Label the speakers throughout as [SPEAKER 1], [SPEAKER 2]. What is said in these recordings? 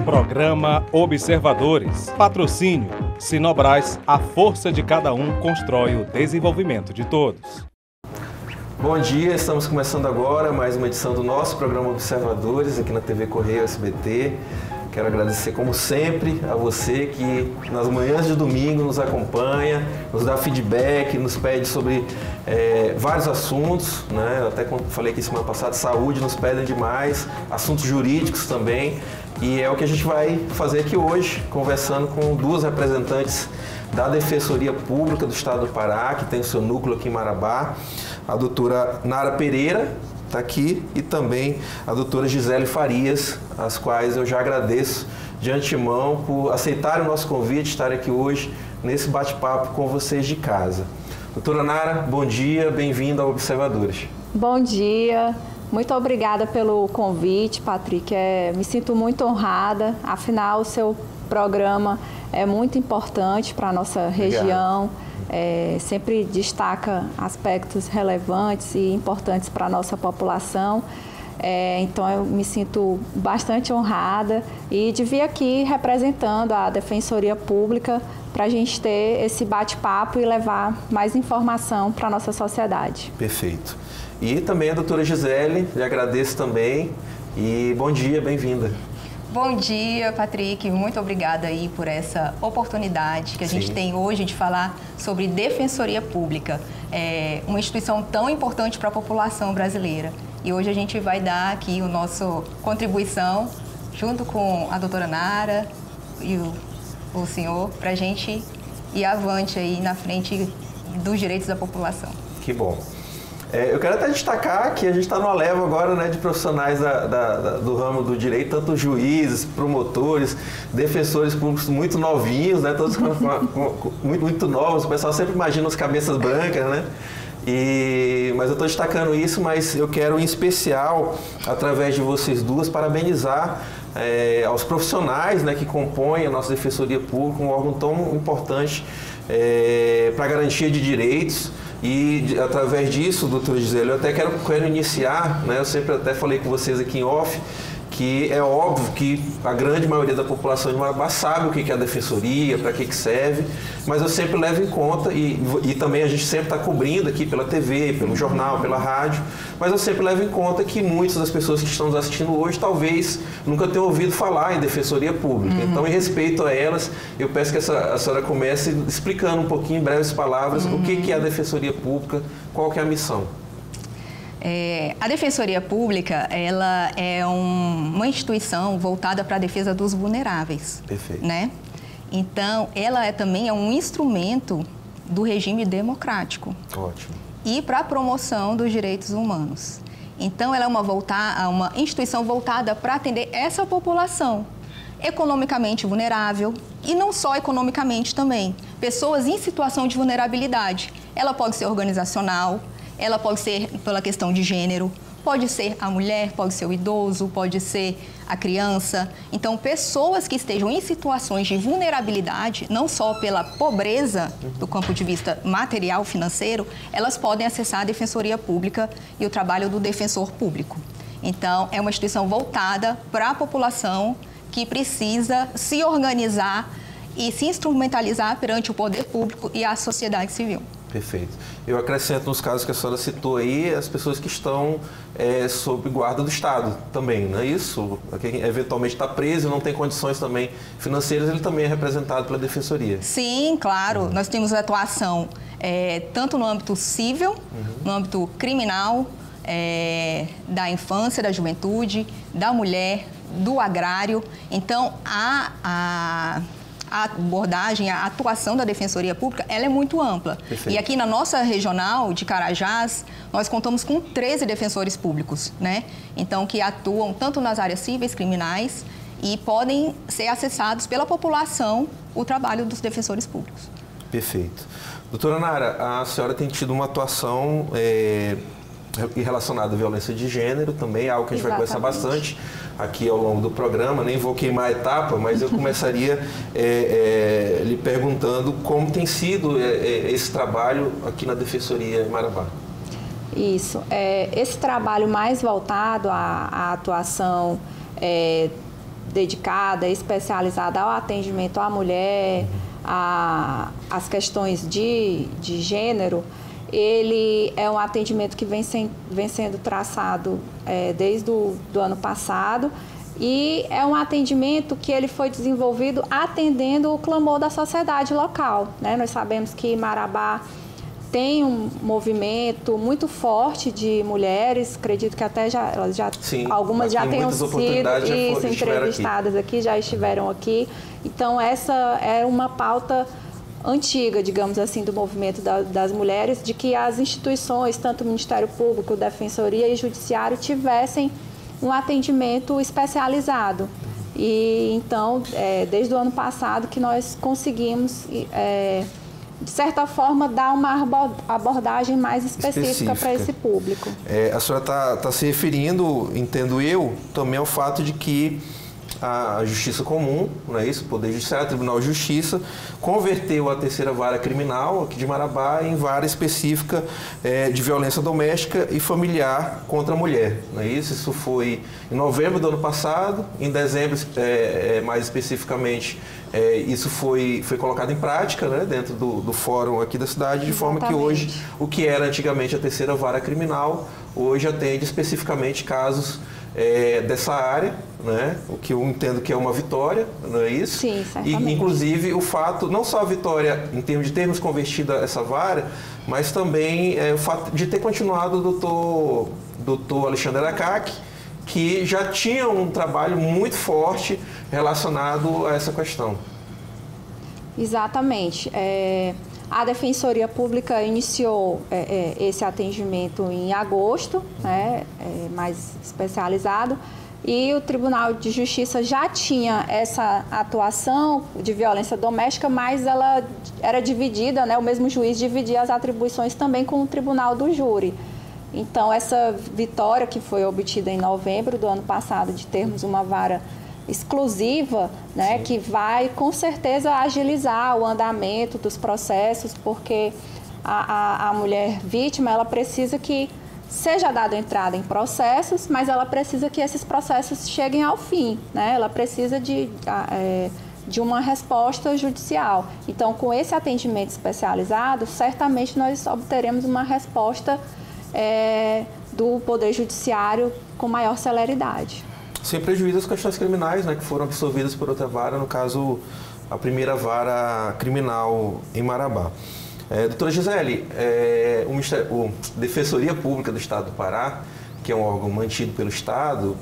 [SPEAKER 1] Programa Observadores. Patrocínio. Sinobras, a força de cada um constrói o desenvolvimento de todos.
[SPEAKER 2] Bom dia, estamos começando agora mais uma edição do nosso programa Observadores aqui na TV Correio SBT. Quero agradecer, como sempre, a você que nas manhãs de domingo nos acompanha, nos dá feedback, nos pede sobre vários assuntos, né? Eu até falei aqui semana passada, saúde nos pedem demais, assuntos jurídicos também. E é o que a gente vai fazer aqui hoje, conversando com duas representantes da Defensoria Pública do Estado do Pará, que tem o seu núcleo aqui em Marabá, a doutora Nara Pereira, está aqui, e também a doutora Gisele Farias, as quais eu já agradeço de antemão por aceitarem o nosso convite, estarem aqui hoje nesse bate-papo com vocês de casa. Doutora Nara, bom dia, bem-vinda ao Observadores.
[SPEAKER 3] Bom dia, muito obrigada pelo convite, Patrick. Me sinto muito honrada, afinal o seu programa é muito importante para a nossa região. Sempre destaca aspectos relevantes e importantes para a nossa população. Então eu me sinto bastante honrada e de vir aqui representando a Defensoria Pública para a gente ter esse bate-papo e levar mais informação para a nossa sociedade.
[SPEAKER 2] Perfeito. E também a doutora Gisele, lhe agradeço também e bom dia, bem-vinda.
[SPEAKER 4] Bom dia, Patrick. Muito obrigada aí por essa oportunidade que a gente tem hoje de falar sobre Defensoria Pública, uma instituição tão importante para a população brasileira. E hoje a gente vai dar aqui a nossa contribuição, junto com a doutora Nara e o senhor, para a gente ir avante aí na frente dos direitos da população.
[SPEAKER 2] Que bom. Eu quero até destacar que a gente está numa leva agora, né, de profissionais do ramo do direito, tanto juízes, promotores, defensores públicos muito novinhos, né, todos muito novos. O pessoal sempre imagina as cabeças brancas, né? Mas eu estou destacando isso, mas eu quero em especial, através de vocês duas, parabenizar aos profissionais, né, que compõem a nossa Defensoria Pública, um órgão tão importante para a garantia de direitos. E através disso, doutora Gisele, eu até quero iniciar, né, eu sempre até falei com vocês aqui em off, que é óbvio que a grande maioria da população de Marabá sabe o que é a defensoria, para que serve, mas eu sempre levo em conta, e também a gente sempre está cobrindo aqui pela TV, pelo jornal, pela rádio, mas eu sempre levo em conta que muitas das pessoas que estão nos assistindo hoje talvez nunca tenham ouvido falar em defensoria pública. Então, em respeito a elas, eu peço que a senhora comece explicando um pouquinho, em breves palavras, o que é a defensoria pública, qual que é a missão.
[SPEAKER 4] A Defensoria Pública, ela é uma instituição voltada para a defesa dos vulneráveis.
[SPEAKER 2] Perfeito.
[SPEAKER 4] Né? Então, ela também é um instrumento do regime democrático.
[SPEAKER 2] Ótimo.
[SPEAKER 4] E para a promoção dos direitos humanos. Então, ela é uma instituição voltada para atender essa população economicamente vulnerável e não só economicamente também. Pessoas em situação de vulnerabilidade. Ela pode ser organizacional, ela pode ser pela questão de gênero, pode ser a mulher, pode ser o idoso, pode ser a criança. Então, pessoas que estejam em situações de vulnerabilidade, não só pela pobreza do campo de vista material, financeiro, elas podem acessar a Defensoria Pública e o trabalho do defensor público. Então, é uma instituição voltada para a população que precisa se organizar e se instrumentalizar perante o poder público e a sociedade civil.
[SPEAKER 2] Perfeito. Eu acrescento nos casos que a senhora citou aí, as pessoas que estão sob guarda do Estado também, não é isso? Quem eventualmente está preso e não tem condições também financeiras, ele também é representado pela Defensoria.
[SPEAKER 4] Sim, claro. Nós temos atuação tanto no âmbito civil, no âmbito criminal, da infância, da juventude, da mulher, do agrário. Então, a abordagem, a atuação da Defensoria Pública, ela é muito ampla.
[SPEAKER 2] Perfeito.
[SPEAKER 4] E aqui na nossa regional de Carajás, nós contamos com 13 defensores públicos, né? Então, que atuam tanto nas áreas cíveis, criminais, e podem ser acessados pela população o trabalho dos defensores públicos.
[SPEAKER 2] Perfeito. Doutora Nara, a senhora tem tido uma atuação relacionada à violência de gênero também, algo que a gente vai conversar bastante aqui ao longo do programa. Nem vou queimar a etapa, mas eu começaria lhe perguntando como tem sido esse trabalho aqui na Defensoria em Marabá.
[SPEAKER 3] Isso. Esse trabalho mais voltado à atuação dedicada, especializada ao atendimento à mulher, às questões de gênero, ele é um atendimento que vem sendo traçado desde o ano passado, e é um atendimento que ele foi desenvolvido atendendo o clamor da sociedade local, né? Nós sabemos que Marabá tem um movimento muito forte de mulheres, acredito que até
[SPEAKER 2] Sim,
[SPEAKER 3] algumas já tenham sido entrevistadas aqui, já estiveram aqui. Então, essa é uma pauta antiga, digamos assim, do movimento das mulheres, de que as instituições, tanto o Ministério Público, Defensoria e Judiciário, tivessem um atendimento especializado. E então, desde o ano passado que nós conseguimos, de certa forma, dar uma abordagem mais específica para esse público.
[SPEAKER 2] A senhora está se referindo, entendo eu, também ao fato de que a Justiça Comum, não é isso? O Poder Judiciário, Tribunal de Justiça, converteu a terceira vara criminal aqui de Marabá em vara específica de violência doméstica e familiar contra a mulher, não é isso? Isso foi em novembro do ano passado, em dezembro, mais especificamente, isso foi colocado em prática, né, dentro do fórum aqui da cidade, de forma que hoje, o que era antigamente a terceira vara criminal, hoje atende especificamente casos dessa área, né? O que eu entendo que é uma vitória, não é isso?
[SPEAKER 3] Sim, certamente.
[SPEAKER 2] E, inclusive, o fato, não só a vitória em termos de termos convertido essa vara, mas também o fato de ter continuado o doutor Alexandre Aracaque, que já tinha um trabalho muito forte relacionado a essa questão.
[SPEAKER 3] Exatamente. A Defensoria Pública iniciou esse atendimento em agosto, né, mais especializado, e o Tribunal de Justiça já tinha essa atuação de violência doméstica, mas ela era dividida, né, o mesmo juiz dividia as atribuições também com o Tribunal do Júri. Então, essa vitória que foi obtida em novembro do ano passado, de termos uma vara exclusiva, né, que vai com certeza agilizar o andamento dos processos, porque a mulher vítima, ela precisa que seja dada entrada em processos, mas ela precisa que esses processos cheguem ao fim, né? Ela precisa de uma resposta judicial. Então, com esse atendimento especializado, certamente nós obteremos uma resposta do Poder Judiciário com maior celeridade.
[SPEAKER 2] Sem prejuízo às questões criminais, né, que foram absorvidas por outra vara, no caso, a primeira vara criminal em Marabá. Doutora Gisele, a Defensoria Pública do Estado do Pará, que é um órgão mantido pelo Estado,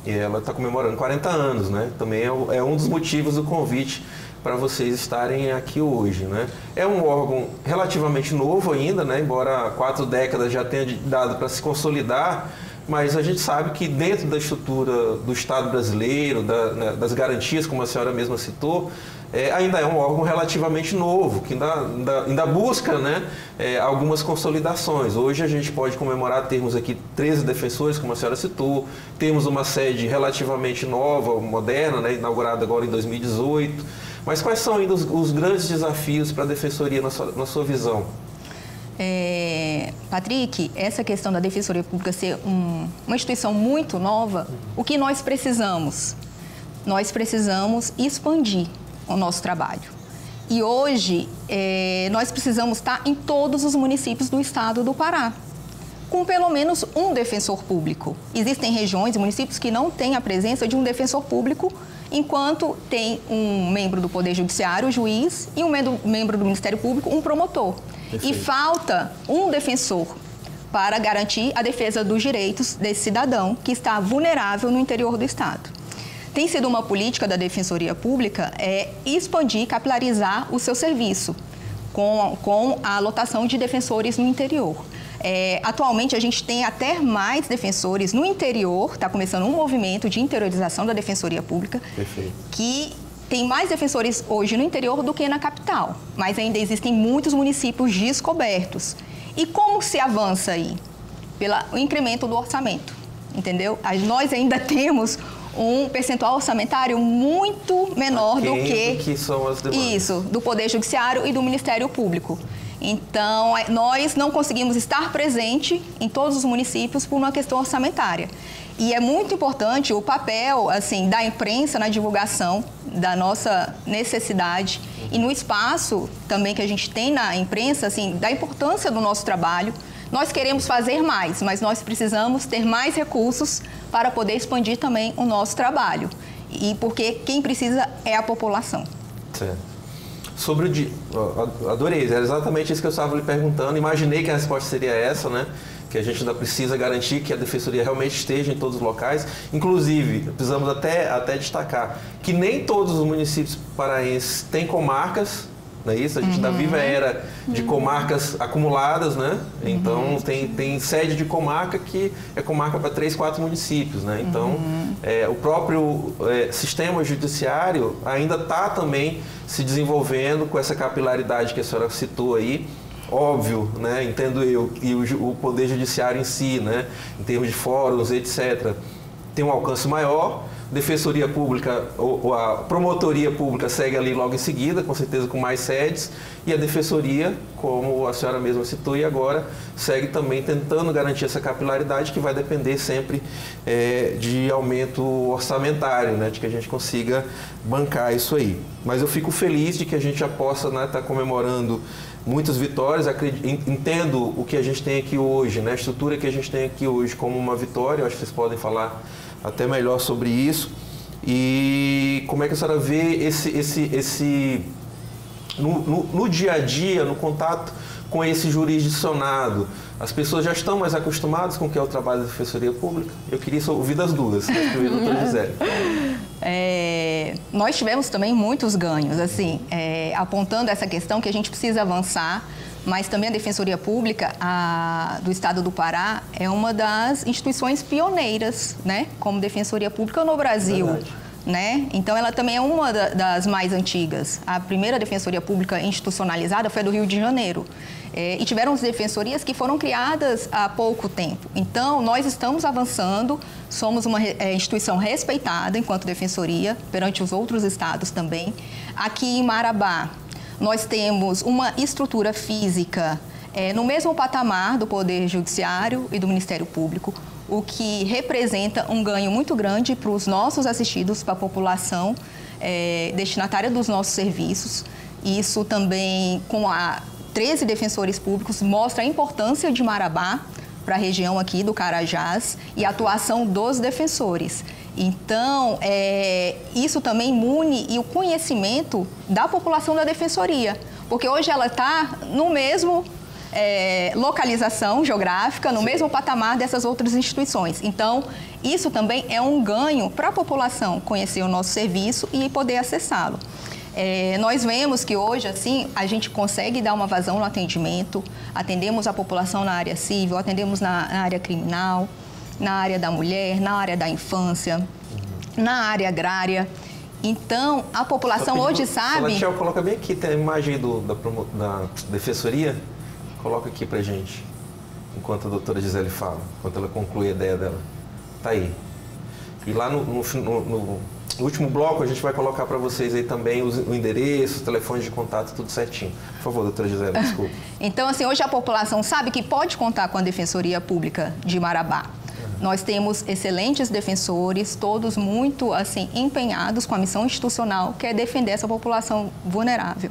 [SPEAKER 2] ela está comemorando 40 anos, né? Também é um dos motivos do convite para vocês estarem aqui hoje, né? É um órgão relativamente novo ainda, né? Embora 4 décadas já tenha dado para se consolidar, mas a gente sabe que dentro da estrutura do Estado brasileiro, das garantias, como a senhora mesma citou, ainda é um órgão relativamente novo, que ainda busca, né, algumas consolidações. Hoje a gente pode comemorar, termos aqui 13 defensores, como a senhora citou, temos uma sede relativamente nova, moderna, né, inaugurada agora em 2018. Mas quais são ainda os grandes desafios para a Defensoria na sua visão?
[SPEAKER 4] Patrick, essa questão da Defensoria Pública ser uma instituição muito nova, o que nós precisamos? Nós precisamos expandir o nosso trabalho. E hoje, nós precisamos estar em todos os municípios do estado do Pará, com pelo menos um defensor público. Existem regiões e municípios que não têm a presença de um defensor público, enquanto tem um membro do Poder Judiciário, o juiz, e um membro do Ministério Público, um promotor. Perfeito. E falta um defensor para garantir a defesa dos direitos desse cidadão que está vulnerável no interior do estado. Tem sido uma política da Defensoria Pública expandir, capilarizar o seu serviço com a lotação de defensores no interior. Atualmente, a gente tem até mais defensores no interior, está começando um movimento de interiorização da Defensoria Pública. Perfeito. Que tem mais defensores hoje no interior do que na capital, mas ainda existem muitos municípios descobertos. E como se avança aí? Pelo incremento do orçamento, entendeu? Nós ainda temos um percentual orçamentário muito menor do que
[SPEAKER 2] são as demandas.
[SPEAKER 4] Isso, do Poder Judiciário e do Ministério Público. Então, nós não conseguimos estar presente em todos os municípios por uma questão orçamentária. E é muito importante o papel, assim, da imprensa na divulgação da nossa necessidade e no espaço também que a gente tem na imprensa, assim, da importância do nosso trabalho. Nós queremos fazer mais, mas nós precisamos ter mais recursos para poder expandir também o nosso trabalho. E porque quem precisa é a população.
[SPEAKER 2] Certo. Sobre o adorei, era exatamente isso que eu estava lhe perguntando. Imaginei que a resposta seria essa, né? Que a gente ainda precisa garantir que a Defensoria realmente esteja em todos os locais. Inclusive, precisamos até destacar que nem todos os municípios paraenses têm comarcas, não é isso? A gente ainda vive a era de comarcas acumuladas, né? Então, tem sede de comarca que é comarca para 3, 4 municípios, né? Então, o próprio sistema judiciário ainda está também se desenvolvendo com essa capilaridade que a senhora citou aí. Óbvio, né, entendo eu, e o Poder Judiciário em si, né, em termos de fóruns, etc., tem um alcance maior. Defensoria Pública, ou a Promotoria Pública segue ali logo em seguida, com certeza com mais sedes, e a Defensoria, como a senhora mesma citou, e agora segue também tentando garantir essa capilaridade, que vai depender sempre de aumento orçamentário, né, de que a gente consiga bancar isso aí. Mas eu fico feliz de que a gente já possa, né, estar comemorando muitas vitórias. Entendo o que a gente tem aqui hoje, né, a estrutura que a gente tem aqui hoje como uma vitória. Eu acho que vocês podem falar até melhor sobre isso. E como é que a senhora vê no dia a dia, no contato com esse jurisdicionado? As pessoas já estão mais acostumadas com o que é o trabalho da Defensoria Pública? Eu queria ouvir das duas, doutora Gisele.
[SPEAKER 4] Nós tivemos também muitos ganhos, assim, apontando essa questão que a gente precisa avançar, mas também a Defensoria Pública do Estado do Pará é uma das instituições pioneiras, né, como Defensoria Pública no Brasil. Verdade. Né? Então, ela também é uma das mais antigas. A primeira Defensoria Pública institucionalizada foi a do Rio de Janeiro. E tiveram defensorias que foram criadas há pouco tempo. Então, nós estamos avançando, somos uma instituição respeitada enquanto defensoria, perante os outros estados também. Aqui em Marabá, nós temos uma estrutura física no mesmo patamar do Poder Judiciário e do Ministério Público, o que representa um ganho muito grande para os nossos assistidos, para a população destinatária dos nossos serviços. Isso também, com 13 defensores públicos, mostra a importância de Marabá para a região aqui do Carajás e a atuação dos defensores. Então, isso também imune e o conhecimento da população da defensoria, porque hoje ela está no mesmo localização geográfica, no mesmo patamar dessas outras instituições. Então, isso também é um ganho para a população conhecer o nosso serviço e poder acessá-lo. Nós vemos que hoje, assim, a gente consegue dar uma vazão no atendimento, atendemos a população na área civil, atendemos na área criminal, na área da mulher, na área da infância, na área agrária. Então, a população hoje sabe...
[SPEAKER 2] Salatiel, coloca bem aqui, tem a imagem da defensoria. Coloca aqui pra gente, enquanto a doutora Gisele fala, enquanto ela conclui a ideia dela. Tá aí. E lá no último bloco a gente vai colocar para vocês aí também o endereço, o telefone de contato, tudo certinho. Por favor, doutora Gisele, desculpa.
[SPEAKER 4] Então, assim, hoje a população sabe que pode contar com a Defensoria Pública de Marabá. Nós temos excelentes defensores, todos muito, assim, empenhados com a missão institucional, que é defender essa população vulnerável.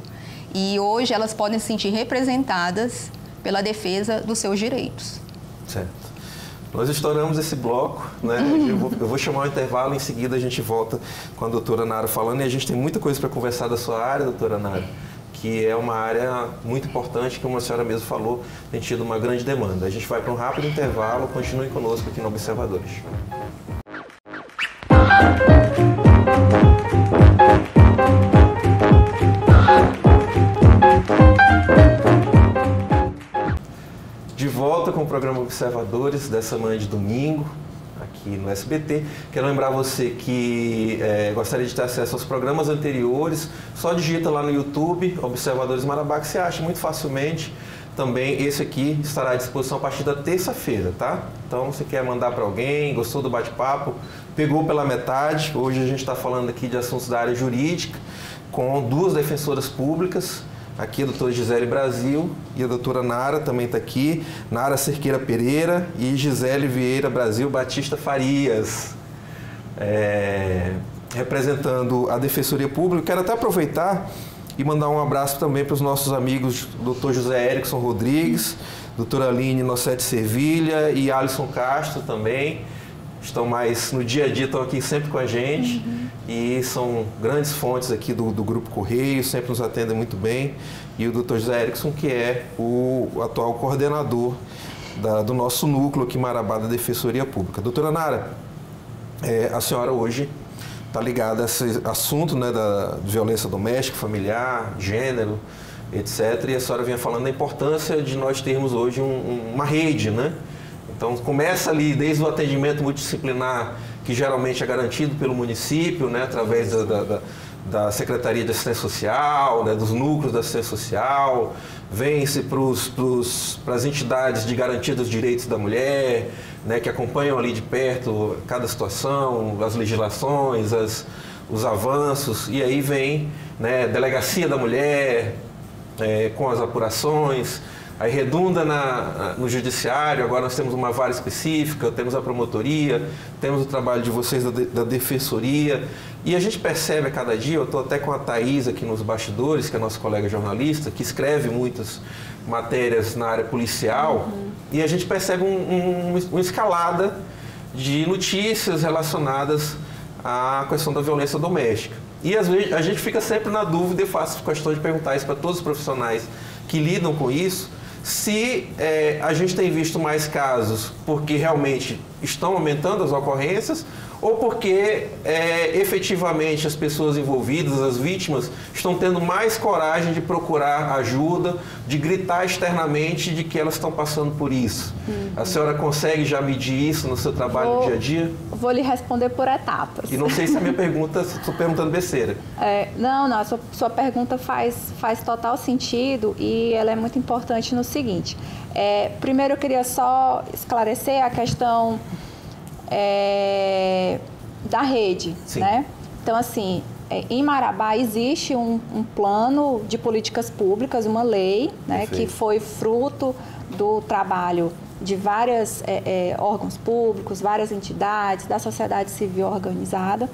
[SPEAKER 4] E hoje elas podem se sentir representadas pela defesa dos seus direitos.
[SPEAKER 2] Certo. Nós estouramos esse bloco, né? Eu vou chamar o intervalo, em seguida a gente volta com a doutora Nara falando, e a gente tem muita coisa para conversar da sua área, doutora Nara, que é uma área muito importante, como a senhora mesmo falou, tem tido uma grande demanda. A gente vai para um rápido intervalo, continue conosco aqui no Observadores. De volta com o programa Observadores dessa manhã de domingo, aqui no SBT. Quero lembrar você que gostaria de ter acesso aos programas anteriores, só digita lá no YouTube, Observadores Marabá, que você acha muito facilmente. Também esse aqui estará à disposição a partir da terça-feira, tá? Então, você quer mandar para alguém, gostou do bate-papo, pegou pela metade. Hoje a gente está falando aqui de assuntos da área jurídica, com 2 defensoras públicas, Aqui a doutora Gisele Brasil e a doutora Nara também está aqui. Nara Cerqueira Pereira e Gisele Vieira Brasil Batista Farias, representando a Defensoria Pública. Quero até aproveitar e mandar um abraço também para os nossos amigos doutor José Erickson Rodrigues, doutora Aline Nossetti Servilha e Alisson Castro também. Estão mais no dia a dia, estão aqui sempre com a gente e são grandes fontes aqui do Grupo Correio, sempre nos atendem muito bem. E o doutor José Erickson, que é o atual coordenador do nosso núcleo aqui em Marabá da Defensoria Pública. Doutora Nara, a senhora hoje está ligada a esse assunto, né, da violência doméstica, familiar, gênero, etc. E a senhora vinha falando da importância de nós termos hoje uma rede, né? Então, começa ali desde o atendimento multidisciplinar, que geralmente é garantido pelo município, né, através da Secretaria de Assistência Social, né, dos núcleos da Assistência Social, vem-se para as entidades de garantia dos direitos da mulher, né, que acompanham ali de perto cada situação, as legislações, os avanços, e aí vem, né, Delegacia da Mulher, com as apurações. Aí redunda no judiciário, agora nós temos uma vara específica, temos a promotoria, temos o trabalho de vocês da defensoria. E a gente percebe a cada dia, eu estou até com a Thaís aqui nos bastidores, que é nossa colega jornalista, que escreve muitas matérias na área policial, e a gente percebe uma escalada de notícias relacionadas à questão da violência doméstica. E às vezes a gente fica sempre na dúvida, e faço questão de perguntar isso para todos os profissionais que lidam com isso, se a gente tem visto mais casos porque realmente estão aumentando as ocorrências ou porque efetivamente as pessoas envolvidas, as vítimas, estão tendo mais coragem de procurar ajuda, de gritar externamente de que elas estão passando por isso. A senhora consegue já medir isso no seu trabalho no dia a dia?
[SPEAKER 3] Vou lhe responder por etapas.
[SPEAKER 2] E não sei se a minha pergunta, estou perguntando besteira.
[SPEAKER 3] Não, a sua pergunta faz total sentido e ela é muito importante no seguinte. Primeiro eu queria só esclarecer a questão da rede, né? Então, assim, em Marabá existe um plano de políticas públicas, uma lei, né, que foi fruto do trabalho de vários órgãos públicos, várias entidades, da sociedade civil organizada,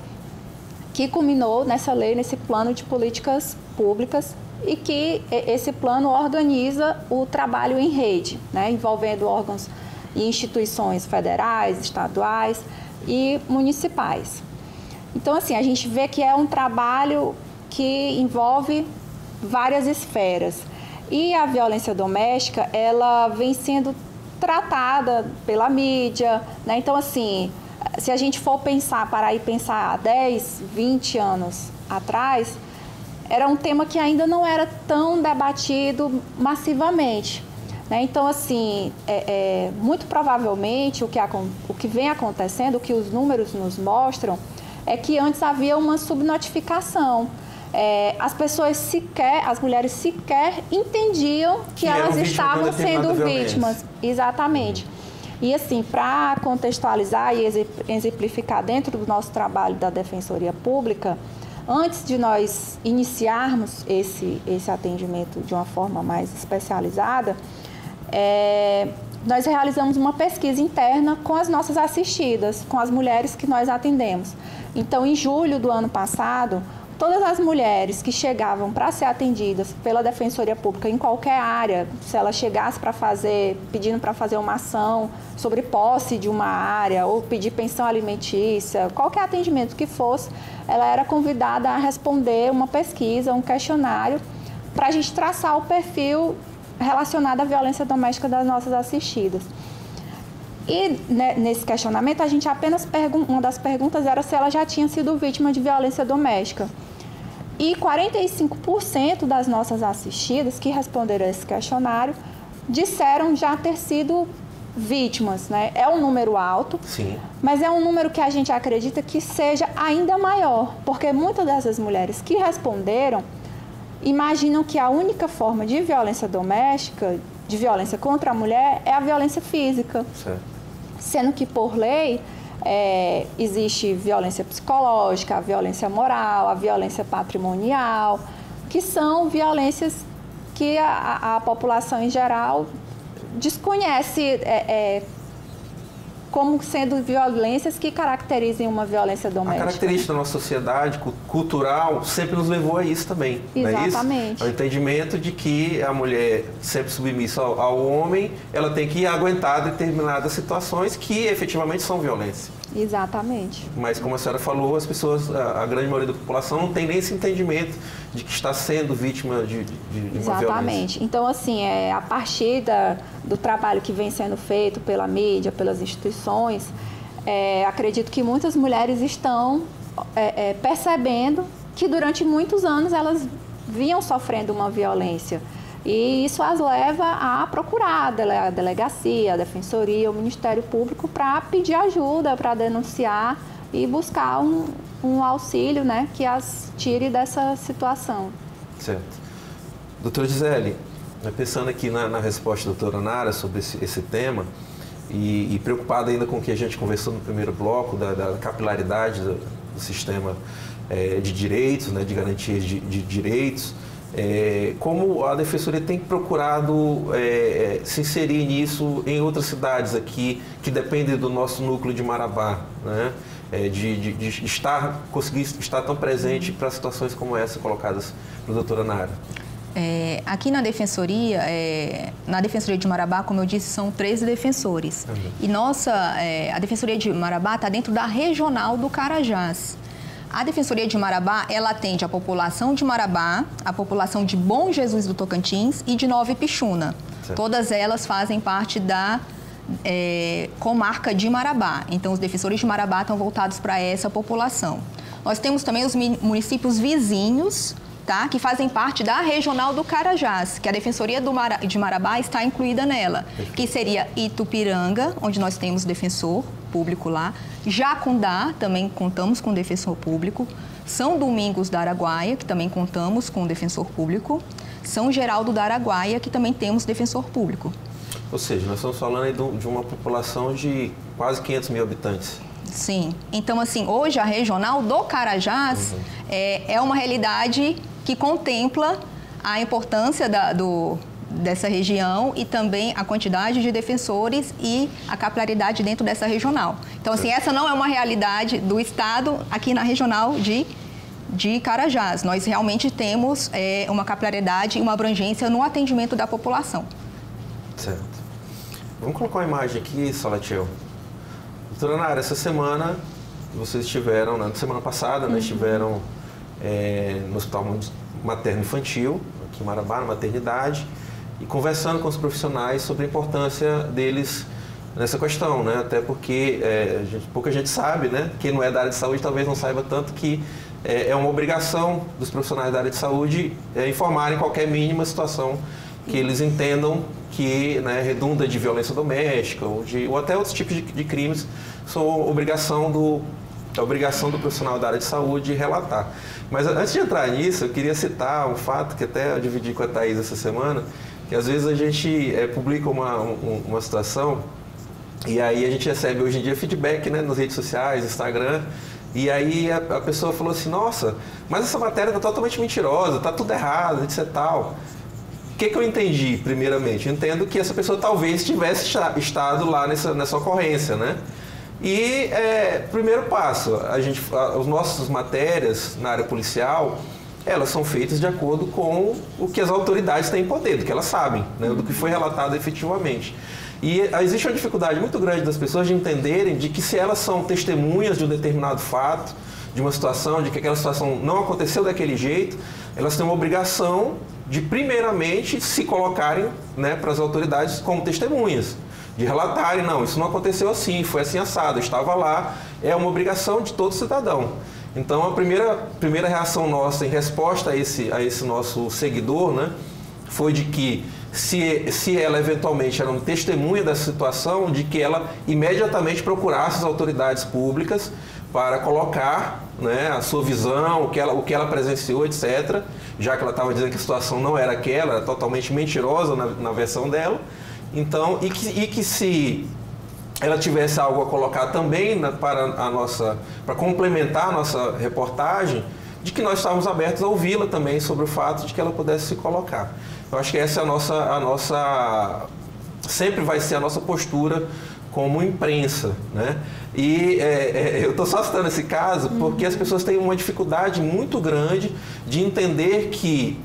[SPEAKER 3] que culminou nessa lei, nesse plano de políticas públicas e que esse plano organiza o trabalho em rede, né, envolvendo órgãos e instituições federais, estaduais e municipais. Então, assim, a gente vê que é um trabalho que envolve várias esferas. E a violência doméstica, ela vem sendo tratada pela mídia, né? Então, assim, se a gente for parar e pensar 10, 20 anos atrás, era um tema que ainda não era tão debatido massivamente. Então, assim, muito provavelmente o que vem acontecendo, o que os números nos mostram, é que antes havia uma subnotificação. As mulheres sequer entendiam que elas estavam sendo vítimas. Exatamente. E, assim, para contextualizar e exemplificar dentro do nosso trabalho da Defensoria Pública, antes de nós iniciarmos esse atendimento de uma forma mais especializada, nós realizamos uma pesquisa interna com as nossas assistidas, com as mulheres que nós atendemos. Então, em julho do ano passado, todas as mulheres que chegavam para ser atendidas pela Defensoria Pública em qualquer área, se ela chegasse pedindo para fazer uma ação sobre posse de uma área ou pedir pensão alimentícia, qualquer atendimento que fosse, ela era convidada a responder uma pesquisa, um questionário, para a gente traçar o perfil relacionado à violência doméstica das nossas assistidas. E nesse questionamento, a gente apenas uma das perguntas era se ela já tinha sido vítima de violência doméstica. E 45% das nossas assistidas que responderam a esse questionário disseram já ter sido vítimas, né? É um número alto,
[SPEAKER 2] sim,
[SPEAKER 3] mas é um número que a gente acredita que seja ainda maior, porque muitas dessas mulheres que responderam imaginam que a única forma de violência doméstica, de violência contra a mulher, é a violência física.
[SPEAKER 2] Certo.
[SPEAKER 3] Sendo que, por lei, existe violência psicológica, a violência moral, a violência patrimonial, que são violências que a população em geral desconhece como sendo violências que caracterizem uma violência doméstica.
[SPEAKER 2] A característica da nossa sociedade cultural sempre nos levou a isso também.
[SPEAKER 3] Exatamente.
[SPEAKER 2] Não é isso? O entendimento de que a mulher, sempre submissa ao homem, ela tem que aguentar determinadas situações que efetivamente são violência.
[SPEAKER 3] Exatamente.
[SPEAKER 2] Mas, como a senhora falou, as pessoas, a grande maioria da população não tem nem esse entendimento de que está sendo vítima de uma violência.
[SPEAKER 3] Exatamente. Então, assim, a partir do trabalho que vem sendo feito pela mídia, pelas instituições, acredito que muitas mulheres estão percebendo que durante muitos anos elas vinham sofrendo uma violência. E isso as leva a procurar a delegacia, a defensoria, o Ministério Público para pedir ajuda, para denunciar e buscar um auxílio, né, que as tire dessa situação.
[SPEAKER 2] Certo. Doutora Gisele, pensando aqui na resposta da doutora Nara sobre esse tema e preocupada ainda com o que a gente conversou no primeiro bloco, da capilaridade do sistema de direitos, né, de garantias de direitos, como a Defensoria tem procurado se inserir nisso em outras cidades aqui que dependem do nosso núcleo de Marabá, né? De conseguir estar tão presente para situações como essa colocadas pela doutora Nara?
[SPEAKER 4] Aqui na Defensoria de Marabá, como eu disse, são 13 defensores. E a Defensoria de Marabá está dentro da Regional do Carajás. A Defensoria de Marabá, ela atende a população de Marabá, a população de Bom Jesus do Tocantins e de Nova Ipixuna. Certo. Todas elas fazem parte da comarca de Marabá. Então, os defensores de Marabá estão voltados para essa população. Nós temos também os municípios vizinhos, tá, que fazem parte da Regional do Carajás, que a Defensoria de Marabá está incluída nela, que seria Itupiranga, onde nós temos defensor público lá, Jacundá, também contamos com defensor público, São Domingos da Araguaia, que também contamos com defensor público, São Geraldo da Araguaia, que também temos defensor público.
[SPEAKER 2] Ou seja, nós estamos falando aí de uma população de quase 500 mil habitantes.
[SPEAKER 4] Sim. Então, assim, hoje a Regional do Carajás é uma realidade que contempla a importância dessa região e também a quantidade de defensores e a capilaridade dentro dessa regional. Então, assim, essa não é uma realidade do Estado aqui na Regional de Carajás. Nós realmente temos uma capilaridade e uma abrangência no atendimento da população.
[SPEAKER 2] Certo. Vamos colocar uma imagem aqui, Salatiel. Doutora Nara, essa semana vocês estiveram, na semana passada, né, estiveram no Hospital Materno Infantil, aqui em Marabá, na maternidade, e conversando com os profissionais sobre a importância deles nessa questão, né? Até porque pouca gente sabe, né? Quem não é da área de saúde talvez não saiba tanto que é uma obrigação dos profissionais da área de saúde informarem qualquer mínima situação que eles entendam que, né, redunda de violência doméstica ou até outros tipos de crimes, são obrigação do profissional da área de saúde relatar. Mas antes de entrar nisso, eu queria citar um fato que até eu dividi com a Thaís essa semana, que às vezes a gente publica uma situação e aí a gente recebe hoje em dia feedback, né, nas redes sociais, Instagram, e aí a pessoa falou assim, nossa, mas essa matéria está totalmente mentirosa, está tudo errado, etc e tal. O que eu entendi, primeiramente? Eu entendo que essa pessoa talvez tivesse estado lá nessa ocorrência, né? E, primeiro passo, as nossas matérias na área policial, elas são feitas de acordo com o que as autoridades têm em poder, do que elas sabem, né? Do que foi relatado efetivamente. E existe uma dificuldade muito grande das pessoas de entenderem de que se elas são testemunhas de um determinado fato, de uma situação, de que aquela situação não aconteceu daquele jeito, elas têm uma obrigação de, primeiramente, se colocarem, né, para as autoridades como testemunhas, de relatarem, não, isso não aconteceu assim, foi assim assado, eu estava lá, é uma obrigação de todo cidadão. Então, a primeira reação nossa em resposta a esse nosso seguidor, né, foi de que, se ela eventualmente era uma testemunha dessa situação, de que ela imediatamente procurasse as autoridades públicas para colocar, né, a sua visão, o que ela presenciou, etc., já que ela estava dizendo que a situação não era aquela, era totalmente mentirosa na versão dela. Então, e que se ela tivesse algo a colocar também para complementar a nossa reportagem, de que nós estávamos abertos a ouvi-la também sobre o fato de que ela pudesse se colocar. Eu acho que essa é a nossa sempre vai ser a nossa postura como imprensa, né? E eu estou só citando esse caso porque as pessoas têm uma dificuldade muito grande de entender que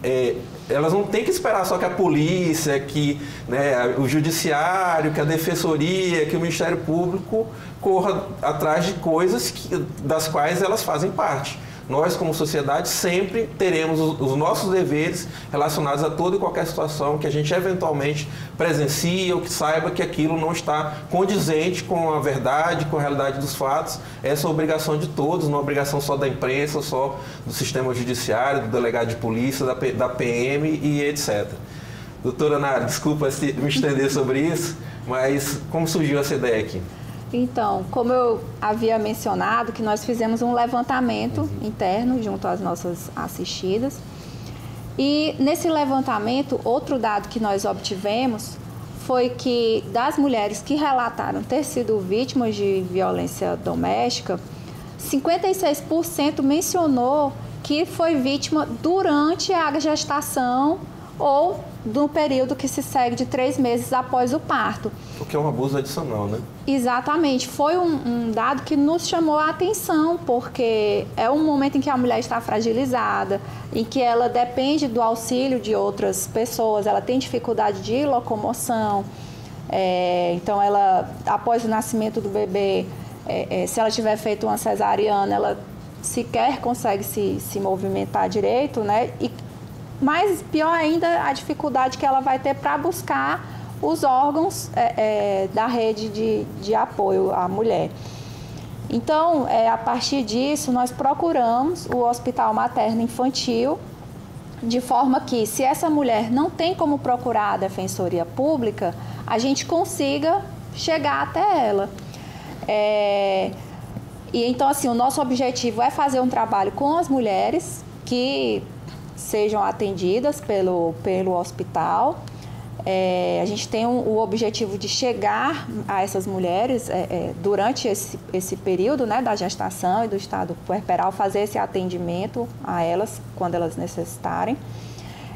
[SPEAKER 2] elas não têm que esperar só que a polícia, que, né, o judiciário, que a defensoria, que o Ministério Público corra atrás de coisas das quais elas fazem parte. Nós, como sociedade, sempre teremos os nossos deveres relacionados a toda e qualquer situação que a gente eventualmente presencia ou que saiba que aquilo não está condizente com a verdade, com a realidade dos fatos. Essa é a obrigação de todos, não é obrigação só da imprensa, só do sistema judiciário, do delegado de polícia, da PM e etc. Doutora Nara, desculpa me estender sobre isso, mas como surgiu essa ideia aqui?
[SPEAKER 3] Então, como eu havia mencionado, que nós fizemos um levantamento interno junto às nossas assistidas. E nesse levantamento, outro dado que nós obtivemos foi que das mulheres que relataram ter sido vítimas de violência doméstica, 56% mencionou que foi vítima durante a gestação ou no período que se segue de 3 meses após o parto.
[SPEAKER 2] O que é um abuso adicional, né?
[SPEAKER 3] Exatamente. Foi um dado que nos chamou a atenção, porque é um momento em que a mulher está fragilizada, em que ela depende do auxílio de outras pessoas, ela tem dificuldade de locomoção. Então, ela, após o nascimento do bebê, se ela tiver feito uma cesariana, ela sequer consegue se movimentar direito, né? Mas pior ainda a dificuldade que ela vai ter para buscar os órgãos da rede de apoio à mulher. Então, a partir disso, nós procuramos o Hospital Materno Infantil, de forma que, se essa mulher não tem como procurar a Defensoria Pública, a gente consiga chegar até ela. E então, assim, o nosso objetivo é fazer um trabalho com as mulheres que sejam atendidas pelo hospital. A gente tem o objetivo de chegar a essas mulheres durante esse período, né, da gestação e do estado puerperal, fazer esse atendimento a elas quando elas necessitarem.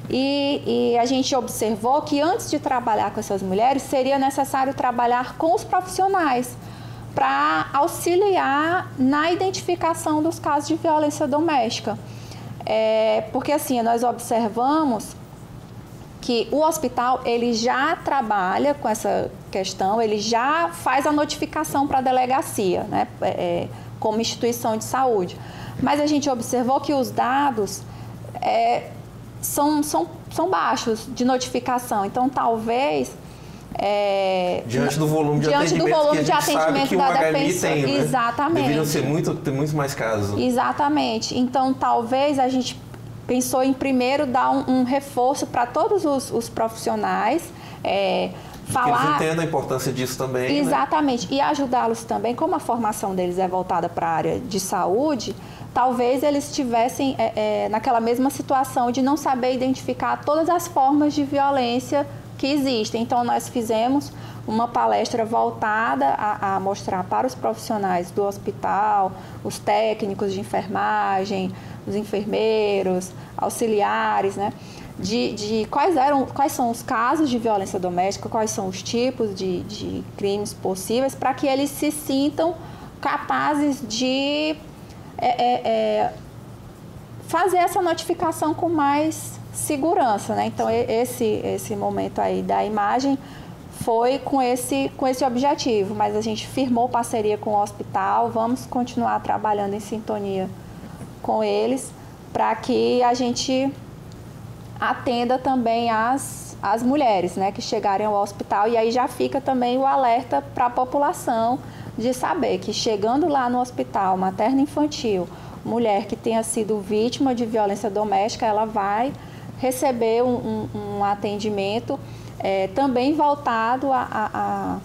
[SPEAKER 3] E a gente observou que antes de trabalhar com essas mulheres, seria necessário trabalhar com os profissionais para auxiliar na identificação dos casos de violência doméstica. Porque assim, nós observamos que o hospital ele já trabalha com essa questão, ele já faz a notificação para a delegacia, né, como instituição de saúde. Mas a gente observou que os dados são baixos de notificação, então talvez
[SPEAKER 2] diante do volume de atendimento que o HMI tem, né?
[SPEAKER 3] Exatamente.
[SPEAKER 2] Deveriam ter muito mais casos.
[SPEAKER 3] Exatamente. Então, talvez a gente pensou em primeiro dar um reforço para todos os profissionais, falar...
[SPEAKER 2] Que eles entendam a importância disso também.
[SPEAKER 3] Exatamente. Né? E ajudá-los também, como a formação deles é voltada para a área de saúde, talvez eles estivessem naquela mesma situação de não saber identificar todas as formas de violência que existem. Então, nós fizemos uma palestra voltada a mostrar para os profissionais do hospital, os técnicos de enfermagem, os enfermeiros, auxiliares, né, de quais são os casos de violência doméstica, quais são os tipos de crimes possíveis, para que eles se sintam capazes de fazer essa notificação com mais segurança, né? Então, esse momento aí da imagem foi com esse objetivo, mas a gente firmou parceria com o hospital, vamos continuar trabalhando em sintonia com eles para que a gente atenda também as mulheres, né, que chegarem ao hospital, e aí já fica também o alerta para a população de saber que chegando lá no hospital materno-infantil, mulher que tenha sido vítima de violência doméstica, ela vai receber um atendimento também voltado a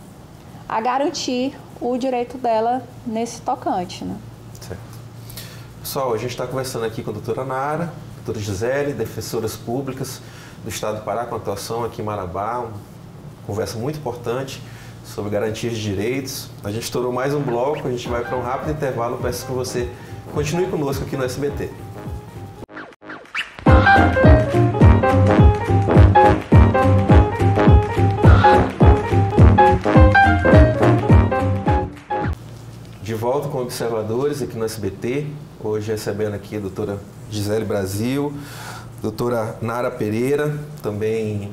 [SPEAKER 3] garantir o direito dela nesse tocante, né?
[SPEAKER 2] Certo. Pessoal, a gente está conversando aqui com a doutora Nara, doutora Gisele, defensoras públicas do Estado do Pará, com atuação aqui em Marabá, uma conversa muito importante sobre garantias de direitos. A gente estourou mais um bloco, a gente vai para um rápido intervalo, peço que você continue conosco aqui no SBT. De volta com Observadores aqui no SBT, hoje recebendo aqui a doutora Gisele Brasil, doutora Nara Pereira, também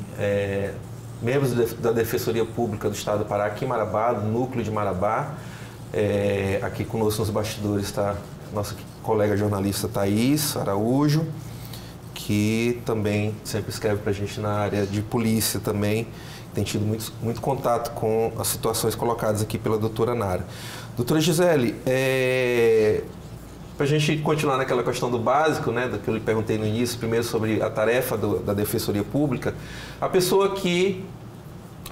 [SPEAKER 2] membros da Defensoria Pública do Estado do Pará, aqui em Marabá, do Núcleo de Marabá. Aqui conosco nos bastidores está nossa colega jornalista Thaís Araújo, que também sempre escreve para a gente na área de polícia também, tem tido muito contato com as situações colocadas aqui pela doutora Nara. Doutora Gisele, para a gente continuar naquela questão do básico, né, do que eu lhe perguntei no início, primeiro sobre a tarefa da Defensoria Pública, a pessoa que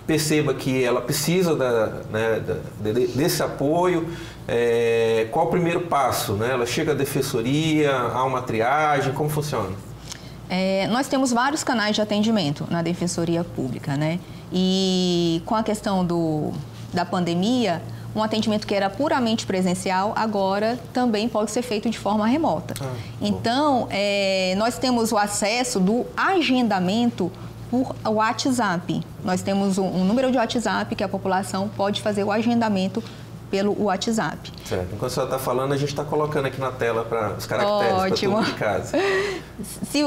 [SPEAKER 2] perceba que ela precisa desse apoio, qual o primeiro passo? Né? Ela chega à Defensoria, há uma triagem, como funciona?
[SPEAKER 4] Nós temos vários canais de atendimento na Defensoria Pública, né? E com a questão da pandemia, um atendimento que era puramente presencial, agora também pode ser feito de forma remota. Então, nós temos o acesso do agendamento por WhatsApp. Nós temos um número de WhatsApp que a população pode fazer o agendamento pelo WhatsApp.
[SPEAKER 2] Certo. Enquanto a senhora está falando, a gente está colocando aqui na tela para os caracteres, para todo de casa.
[SPEAKER 4] Se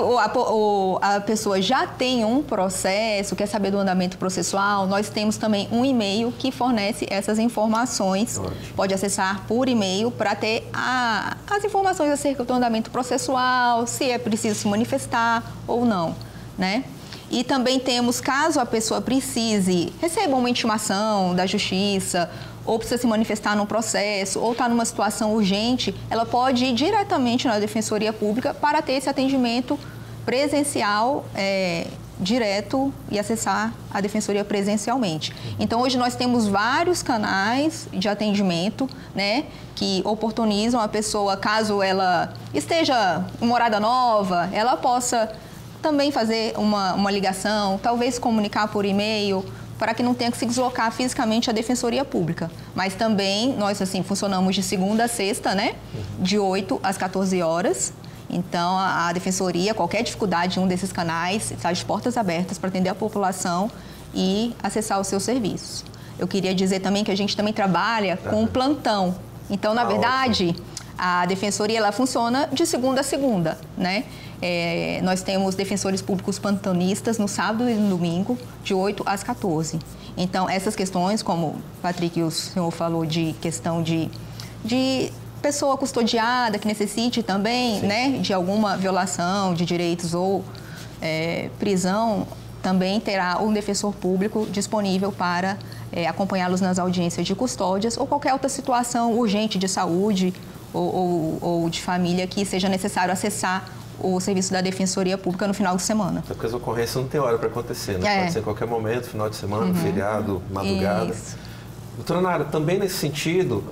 [SPEAKER 4] a pessoa já tem um processo, quer saber do andamento processual, nós temos também um e-mail que fornece essas informações. Ótimo. Pode acessar por e-mail para ter as informações acerca do andamento processual, se é preciso se manifestar ou não, né? E também temos, caso a pessoa precise, receba uma intimação da Justiça, ou precisa se manifestar num processo, ou está numa situação urgente, ela pode ir diretamente na Defensoria Pública para ter esse atendimento presencial direto e acessar a Defensoria presencialmente. Então, hoje nós temos vários canais de atendimento, né, que oportunizam a pessoa, caso ela esteja em morada nova, ela possa também fazer uma ligação, talvez comunicar por e-mail, para que não tenha que se deslocar fisicamente à Defensoria Pública. Mas também nós assim funcionamos de segunda a sexta, né? De 8 às 14 horas. Então, a Defensoria, qualquer dificuldade em um desses canais, está de portas abertas para atender a população e acessar os seus serviços. Eu queria dizer também que a gente também trabalha com um plantão. Então, na verdade, a Defensoria ela funciona de segunda a segunda, né? Nós temos defensores públicos plantonistas no sábado e no domingo, de 8 às 14. Então, essas questões, como, Patrick, o senhor falou de questão de pessoa custodiada que necessite também, né, de alguma violação de direitos ou prisão, também terá um defensor público disponível para acompanhá-los nas audiências de custódias ou qualquer outra situação urgente de saúde ou de família que seja necessário acessar o serviço da Defensoria Pública no final de semana.
[SPEAKER 2] Porque as ocorrências não tem hora para acontecer, né? Pode ser em qualquer momento, final de semana, feriado, madrugada. Isso. Doutora Nara, também nesse sentido,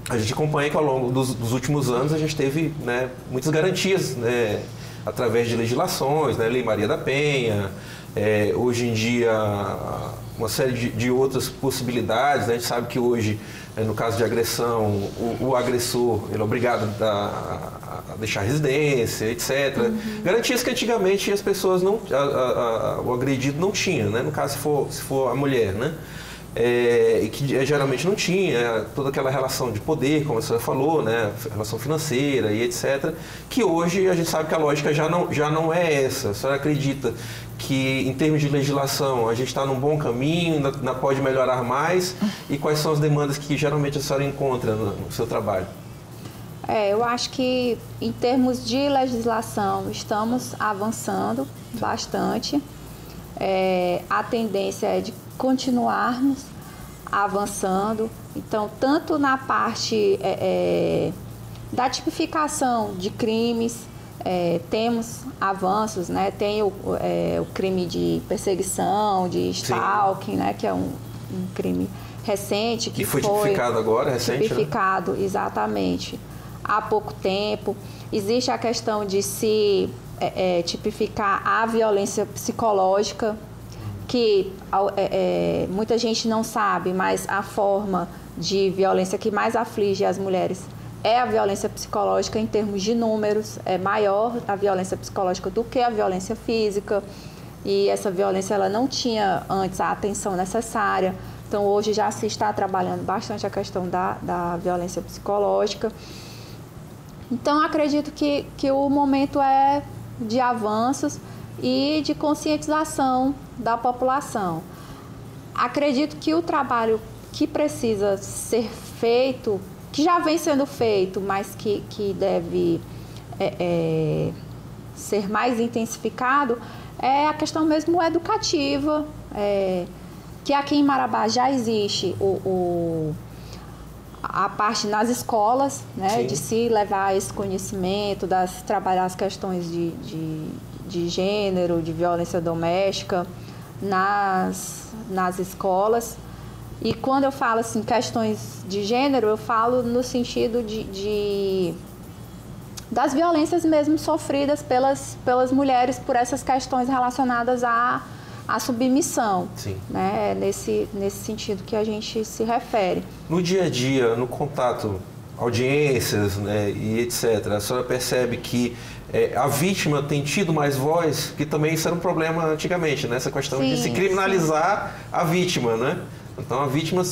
[SPEAKER 2] a gente acompanha que ao longo dos últimos anos a gente teve, né, muitas garantias, né, através de legislações, né, Lei Maria da Penha, hoje em dia uma série de outras possibilidades, né? A gente sabe que hoje, no caso de agressão, o agressor ele é obrigado a deixar a residência, etc. Garantias que antigamente as pessoas o agredido não tinha, né? No caso, se for a mulher, né? E que geralmente não tinha toda aquela relação de poder, como a senhora falou, né? Relação financeira e etc. Que hoje a gente sabe que a lógica já não é essa. A senhora acredita que, em termos de legislação, a gente está num bom caminho, ainda pode melhorar mais? E quais são as demandas que geralmente a senhora encontra no seu trabalho?
[SPEAKER 3] Eu acho que, em termos de legislação, estamos avançando bastante. A tendência é de continuarmos avançando. Então, tanto na parte da tipificação de crimes, temos avanços, né? Tem o crime de perseguição, de stalking, né? Que é um crime recente. Que
[SPEAKER 2] foi tipificado agora, recente,
[SPEAKER 3] tipificado, né? Exatamente, há pouco tempo. Existe a questão de se tipificar a violência psicológica, que muita gente não sabe, mas a forma de violência que mais aflige as mulheres é a violência psicológica em termos de números, é maior a violência psicológica do que a violência física, e essa violência ela não tinha antes a atenção necessária, então hoje já se está trabalhando bastante a questão da violência psicológica. Então acredito que o momento é de avanços e de conscientização da população. Acredito que o trabalho que precisa ser feito, que já vem sendo feito, mas que deve ser mais intensificado, é a questão mesmo educativa, que aqui em Marabá já existe a parte nas escolas, né, de se levar esse conhecimento, trabalhar as questões de gênero, de violência doméstica nas escolas. E quando eu falo assim, questões de gênero, eu falo no sentido das violências mesmo sofridas pelas mulheres por essas questões relacionadas à submissão.
[SPEAKER 2] Sim.
[SPEAKER 3] Né? Nesse sentido que a gente se refere.
[SPEAKER 2] No dia a dia, no contato, audiências, né, e etc., a senhora percebe que a vítima tem tido mais voz, que também isso era um problema antigamente, né? Essa questão de se criminalizar a vítima, né? Então a vítima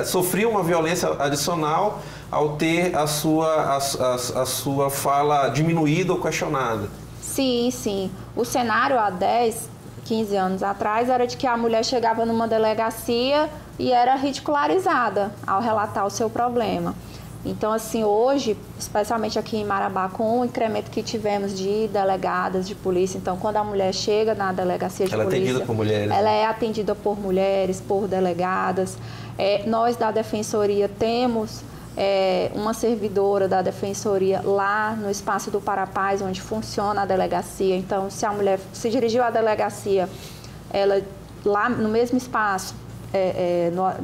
[SPEAKER 2] sofria uma violência adicional ao ter a sua fala diminuída ou questionada.
[SPEAKER 3] Sim, sim. O cenário há 10, 15 anos atrás era de que a mulher chegava numa delegacia e era ridicularizada ao relatar o seu problema. Então, assim, hoje, especialmente aqui em Marabá, com o incremento que tivemos de delegadas de polícia, então, quando a mulher chega na delegacia de polícia... Ela é atendida por mulheres. Ela é atendida por mulheres, por delegadas. Nós, da Defensoria, temos uma servidora da Defensoria lá no espaço do Parapaz, onde funciona a delegacia. Então, se a mulher se dirigiu à delegacia, ela lá no mesmo espaço,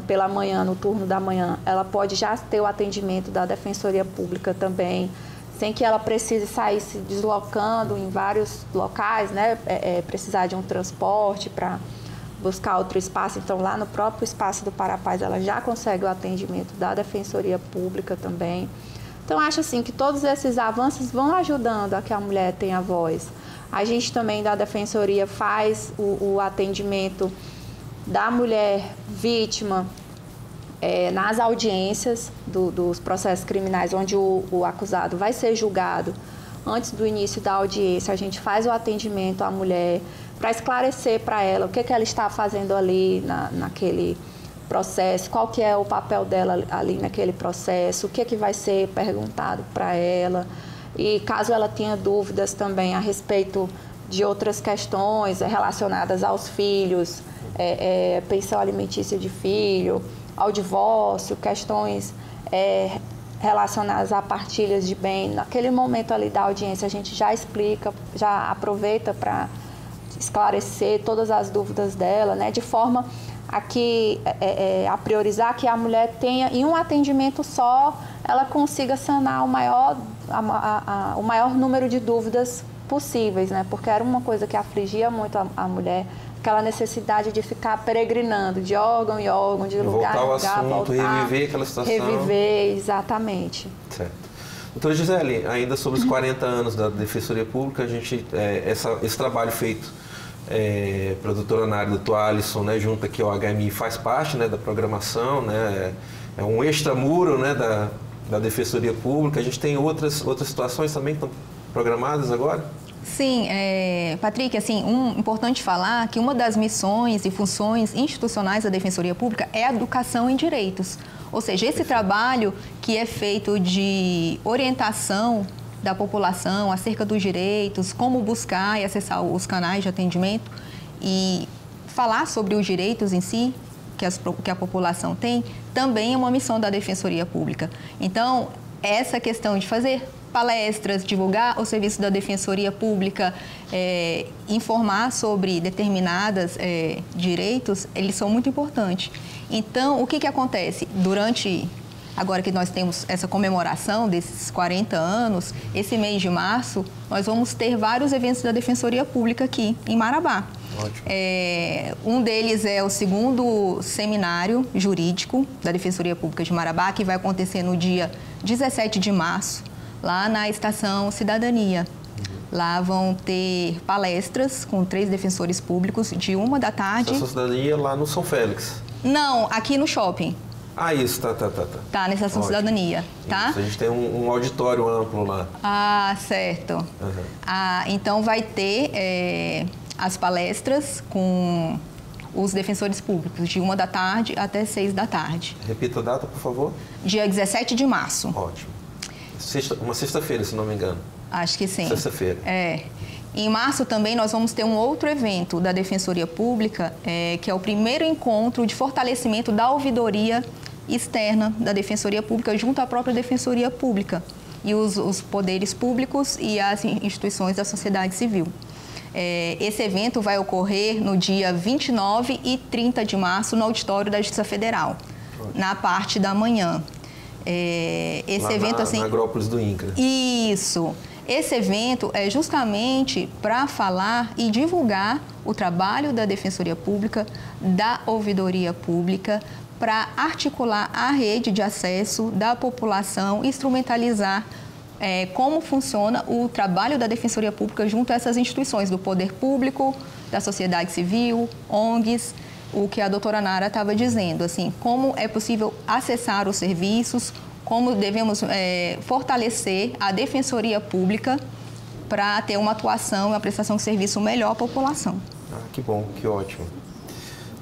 [SPEAKER 3] pela manhã, no turno da manhã, ela pode já ter o atendimento da Defensoria Pública também, sem que ela precise sair se deslocando em vários locais, né? Precisar de um transporte para buscar outro espaço. Então, lá no próprio espaço do Parapaz, ela já consegue o atendimento da Defensoria Pública também. Então, acho assim que todos esses avanços vão ajudando a que a mulher tenha voz. A gente também da Defensoria faz o atendimento da mulher vítima nas audiências dos processos criminais, onde o acusado vai ser julgado. Antes do início da audiência, a gente faz o atendimento à mulher para esclarecer para ela o que ela está fazendo ali naquele processo, qual que é o papel dela ali naquele processo, o que vai ser perguntado para ela. E caso ela tenha dúvidas também a respeito de outras questões relacionadas aos filhos, pensão alimentícia de filho, ao divórcio, questões relacionadas a partilhas de bem. Naquele momento ali da audiência, a gente já explica, já aproveita para esclarecer todas as dúvidas dela, né, de forma a priorizar que a mulher tenha, em um atendimento só, ela consiga sanar o maior número de dúvidas possíveis, né, porque era uma coisa que afligia muito a mulher, aquela necessidade de ficar peregrinando de órgão em órgão, de lugar em lugar,
[SPEAKER 2] voltar ao assunto, reviver aquela situação.
[SPEAKER 3] Reviver, exatamente.
[SPEAKER 2] Certo. Doutora Gisele, ainda sobre os 40 anos da Defensoria Pública, a gente, esse trabalho feito pela doutora Nária, doutor Alisson, né, junto aqui ao HMI, faz parte, né, da programação, né, é um extramuro, né, da Defensoria Pública. A gente tem outras situações também que estão programadas agora?
[SPEAKER 4] Sim, Patrick, assim, importante falar que uma das missões e funções institucionais da Defensoria Pública é a educação em direitos. Ou seja, esse trabalho que é feito de orientação da população acerca dos direitos, como buscar e acessar os canais de atendimento e falar sobre os direitos em si que a população tem, também é uma missão da Defensoria Pública. Então, essa questão de fazer palestras, divulgar o serviço da Defensoria Pública, informar sobre determinados direitos, eles são muito importantes. Então, o que acontece? Agora que nós temos essa comemoração desses 40 anos, esse mês de março, nós vamos ter vários eventos da Defensoria Pública aqui em Marabá.
[SPEAKER 2] Ótimo.
[SPEAKER 4] Um deles é o 2º seminário jurídico da Defensoria Pública de Marabá, que vai acontecer no dia 17 de março, lá na Estação Cidadania. Lá vão ter palestras com 3 defensores públicos de 1 da tarde.
[SPEAKER 2] Estação Cidadania lá no São Félix?
[SPEAKER 4] Não, aqui no shopping.
[SPEAKER 2] Ah, isso, tá.
[SPEAKER 4] Tá, na Estação Cidadania, tá?
[SPEAKER 2] Isso, a gente tem um auditório amplo lá.
[SPEAKER 4] Ah, certo.
[SPEAKER 2] Uhum.
[SPEAKER 4] Então vai ter as palestras com os defensores públicos, de 1 da tarde até 6 da tarde.
[SPEAKER 2] Repita a data, por favor.
[SPEAKER 4] Dia 17 de março.
[SPEAKER 2] Ótimo. Uma sexta-feira, se não me engano.
[SPEAKER 4] Acho que sim.
[SPEAKER 2] Sexta-feira.
[SPEAKER 4] Em março também nós vamos ter um outro evento da Defensoria Pública, que é o primeiro encontro de fortalecimento da ouvidoria externa da Defensoria Pública junto à própria Defensoria Pública e os poderes públicos e as instituições da sociedade civil. Esse evento vai ocorrer no dia 29 e 30 de março no auditório da Justiça Federal, na parte da manhã. Esse
[SPEAKER 2] lá
[SPEAKER 4] evento assim,
[SPEAKER 2] na Agrópolis do INCRA.
[SPEAKER 4] Isso. Esse evento é justamente para falar e divulgar o trabalho da Defensoria Pública, da Ouvidoria Pública, para articular a rede de acesso da população, instrumentalizar como funciona o trabalho da Defensoria Pública junto a essas instituições do poder público, da sociedade civil, ONGs, o que a doutora Nara estava dizendo, assim, como é possível acessar os serviços, como devemos fortalecer a Defensoria Pública para ter uma atuação e uma prestação de serviço melhor à população.
[SPEAKER 2] Que bom, que ótimo.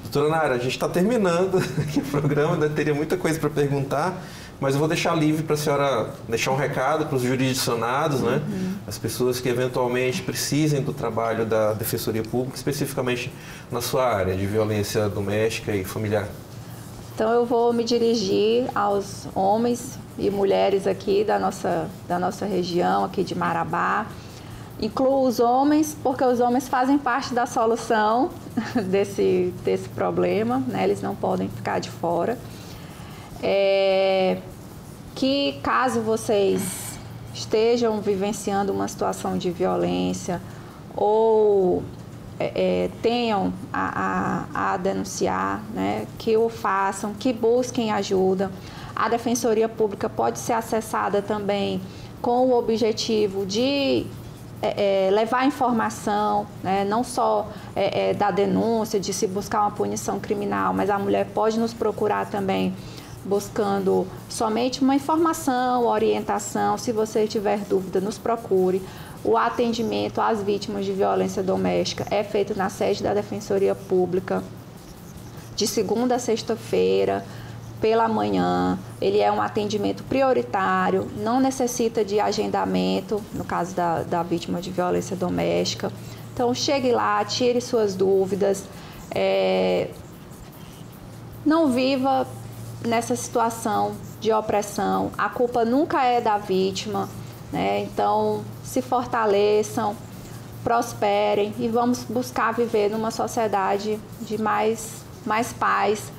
[SPEAKER 2] Doutora Nara, a gente está terminando aqui o programa, ainda teria muita coisa para perguntar, mas eu vou deixar livre para a senhora deixar um recado para os jurisdicionados, né? As pessoas que eventualmente precisem do trabalho da Defensoria Pública, especificamente na sua área de violência doméstica e familiar.
[SPEAKER 3] Então eu vou me dirigir aos homens e mulheres aqui da nossa região, aqui de Marabá. Incluo os homens, porque os homens fazem parte da solução desse problema, né? Eles não podem ficar de fora. Que caso vocês estejam vivenciando uma situação de violência ou tenham a denunciar, né, que o façam, que busquem ajuda. A Defensoria Pública pode ser acessada também com o objetivo de levar informação, né, não só da denúncia, de se buscar uma punição criminal, mas a mulher pode nos procurar também buscando somente uma informação, orientação. Se você tiver dúvida, nos procure. O atendimento às vítimas de violência doméstica é feito na sede da Defensoria Pública, de segunda a sexta-feira, pela manhã. Ele é um atendimento prioritário, não necessita de agendamento, no caso da vítima de violência doméstica. Então, chegue lá, tire suas dúvidas. Não viva nessa situação de opressão. A culpa nunca é da vítima, né? Então, se fortaleçam, prosperem e vamos buscar viver numa sociedade de mais paz,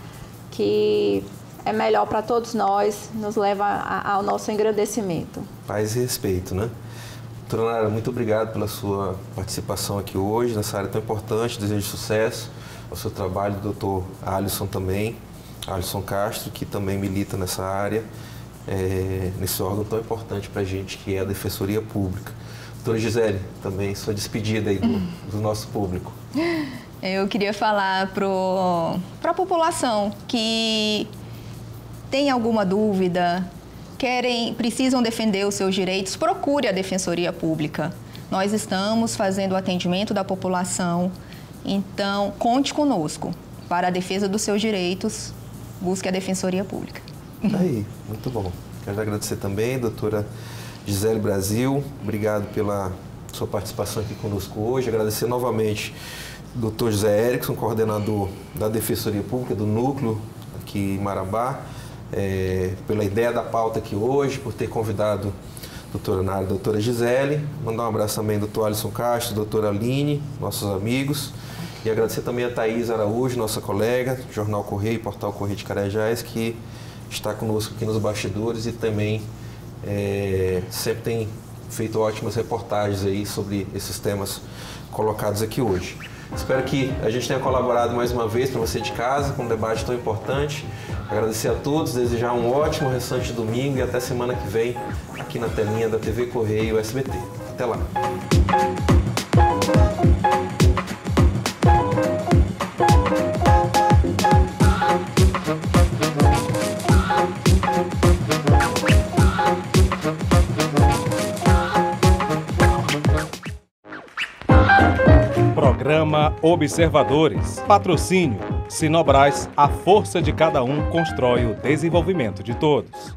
[SPEAKER 3] que é melhor para todos nós, nos leva ao nosso engrandecimento.
[SPEAKER 2] Paz e respeito, né? Doutora Nara, muito obrigado pela sua participação aqui hoje, nessa área tão importante. Desejo sucesso ao seu trabalho, doutor Alisson também. Alisson Castro, que também milita nessa área, nesse órgão tão importante para a gente, que é a Defensoria Pública. Doutora Gisele, também sua despedida aí do nosso público.
[SPEAKER 4] Eu queria falar para a população que tem alguma dúvida, precisam defender os seus direitos, procure a Defensoria Pública. Nós estamos fazendo o atendimento da população, então conte conosco para a defesa dos seus direitos. Busque a Defensoria Pública.
[SPEAKER 2] Aí, muito bom. Quero agradecer também, doutora Gisele Brasil. Obrigado pela sua participação aqui conosco hoje. Agradecer novamente o doutor José Erickson, coordenador da Defensoria Pública, do Núcleo aqui em Marabá, pela ideia da pauta aqui hoje, por ter convidado a doutora Nara e a doutora Gisele. Mandar um abraço também ao doutor Alisson Castro, doutora Aline, nossos amigos. E agradecer também a Thaís Araújo, nossa colega, Jornal Correio e Portal Correio de Carajás, que está conosco aqui nos bastidores e também sempre tem feito ótimas reportagens aí sobre esses temas colocados aqui hoje. Espero que a gente tenha colaborado mais uma vez para você de casa com um debate tão importante. Agradecer a todos, desejar um ótimo restante de domingo e até semana que vem aqui na telinha da TV Correio SBT. Até lá!
[SPEAKER 1] Programa Observadores. Patrocínio. Sinobras, a força de cada um constrói o desenvolvimento de todos.